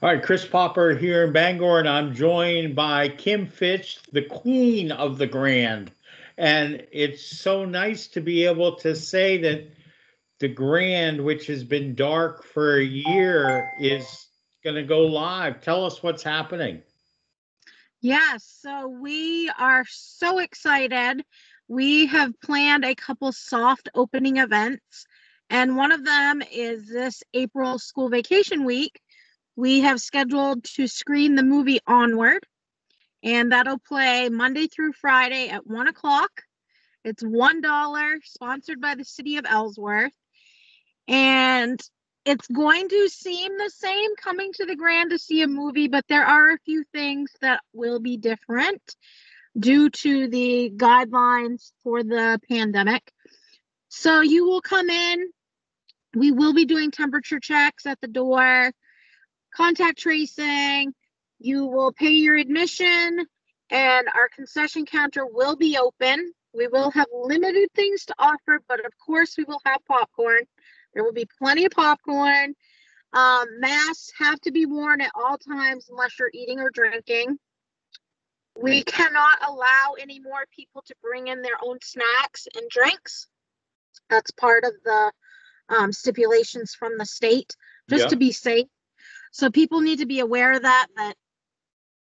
All right, Chris Popper here in Bangor, and I'm joined by Kim Fitch, the queen of the Grand. And it's so nice to be able to say that the Grand, which has been dark for a year, is going to go live. Tell us what's happening. Yes, so we are so excited. We have planned a couple soft opening events, and one of them is this April school vacation week. We have scheduled to screen the movie Onward, and that'll play Monday through Friday at 1 o'clock. It's $1, sponsored by the city of Ellsworth. And it's going to seem the same coming to the Grand to see a movie, but there are a few things that will be different due to the guidelines for the pandemic. So you will come in. We will be doing temperature checks at the door, contact tracing. You will pay your admission, and our concession counter will be open. We will have limited things to offer, but of course we will have popcorn. There will be plenty of popcorn. Masks have to be worn at all times unless you're eating or drinking. We cannot allow any more people to bring in their own snacks and drinks. That's part of the stipulations from the state, just to be safe. So people need to be aware of that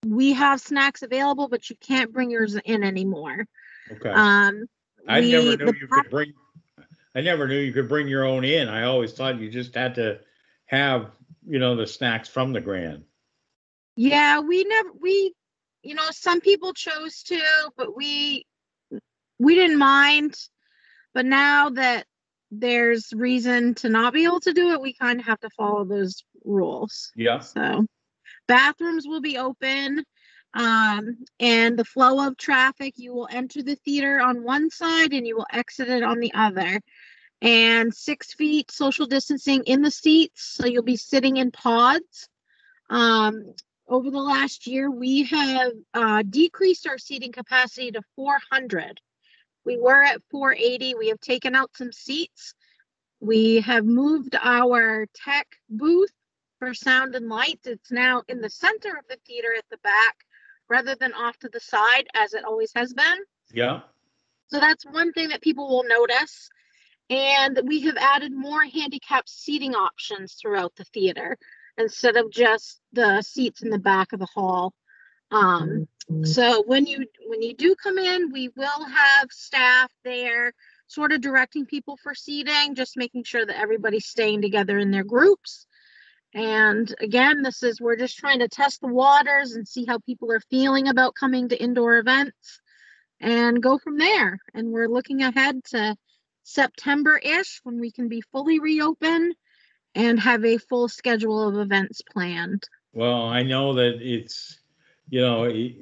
we have snacks available, but you can't bring yours in anymore. Okay. I never knew you could bring your own in. I always thought you just had to have, the snacks from the Grand. Yeah, some people chose to, but we didn't mind. But now that there's reason to not be able to do it, we kind of have to follow those rules. Yeah. So bathrooms will be open. And the flow of traffic, you will enter the theater on one side and you will exit it on the other. And 6 feet social distancing in the seats, so you'll be sitting in pods. Over the last year, we have decreased our seating capacity to 400. We were at 480. We have taken out some seats. We have moved our tech booth for sound and lights. It's now in the center of the theater at the back rather than off to the side as it always has been. Yeah. So that's one thing that people will notice. And we have added more handicapped seating options throughout the theater instead of just the seats in the back of the hall. So when you do come in, we will have staff there sort of directing people for seating, just making sure that everybody's staying together in their groups. And again, we're just trying to test the waters and see how people are feeling about coming to indoor events and go from there. And we're looking ahead to September-ish when we can be fully reopened and have a full schedule of events planned. Well, I know that it's, the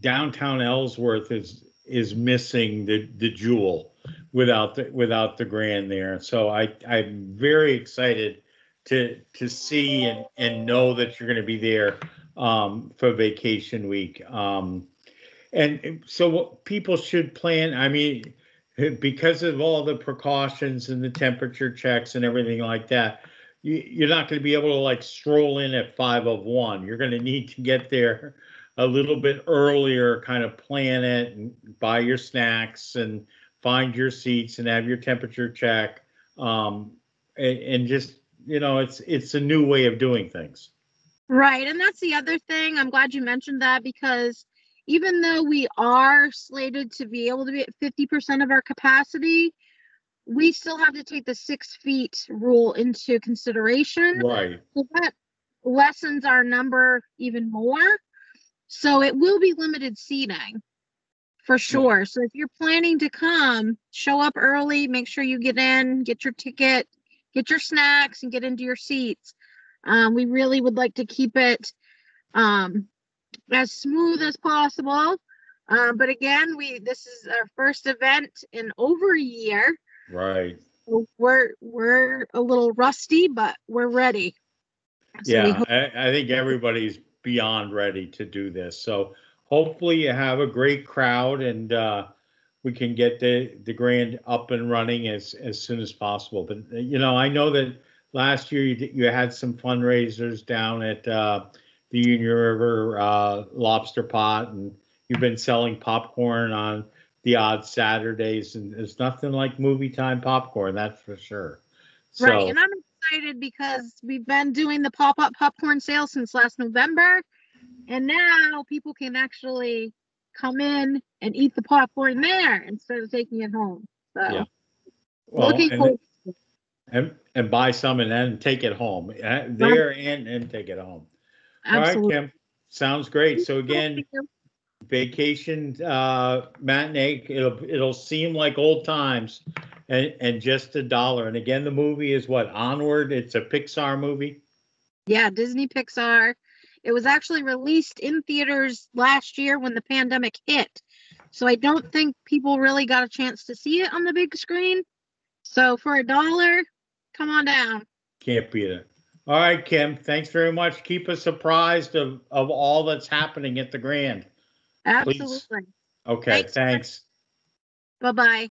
Downtown Ellsworth is missing the jewel without the Grand there. So I'm very excited to see and know that you're going to be there for vacation week. And so what people should plan, I mean, because of all the precautions and the temperature checks and everything like that, you're not going to be able to like stroll in at 5:01. You're going to need to get there a little bit earlier, kind of plan it and buy your snacks and find your seats and have your temperature check. And just, it's a new way of doing things. Right. And that's the other thing. I'm glad you mentioned that, because even though we are slated to be able to be at 50% of our capacity, we still have to take the 6 feet rule into consideration. Right. So that lessens our number even more. So it will be limited seating for sure. Yeah. So if you're planning to come, show up early, make sure you get in, get your ticket, get your snacks, and get into your seats. We really would like to keep it as smooth as possible. But again, this is our first event in over a year. Right. So we're a little rusty, but we're ready. So yeah, I think everybody's beyond ready to do this. So hopefully you have a great crowd and we can get the Grand up and running as soon as possible. But I know that last year you had some fundraisers down at the Union River Lobster Pot, and you've been selling popcorn on the odd Saturdays, and there's nothing like movie time popcorn, that's for sure. Right, So and I'm excited because we've been doing the pop-up popcorn sale since last November, and now people can actually come in and eat the popcorn there instead of taking it home. So yeah, well, looking forward to it. and buy some and then take it home there and take it home. All right, Absolutely. Kim, sounds great. So again, vacation matinee, it'll seem like old times, and just $1. And again, the movie is what, Onward? It's a Pixar movie. Yeah, Disney Pixar. It was actually released in theaters last year when the pandemic hit. So I don't think people really got a chance to see it on the big screen. So for $1, come on down. Can't beat it. All right, Kim, thanks very much. Keep us apprised of all that's happening at the Grand, please. Absolutely. Okay, Thanks. thanks. Bye-bye.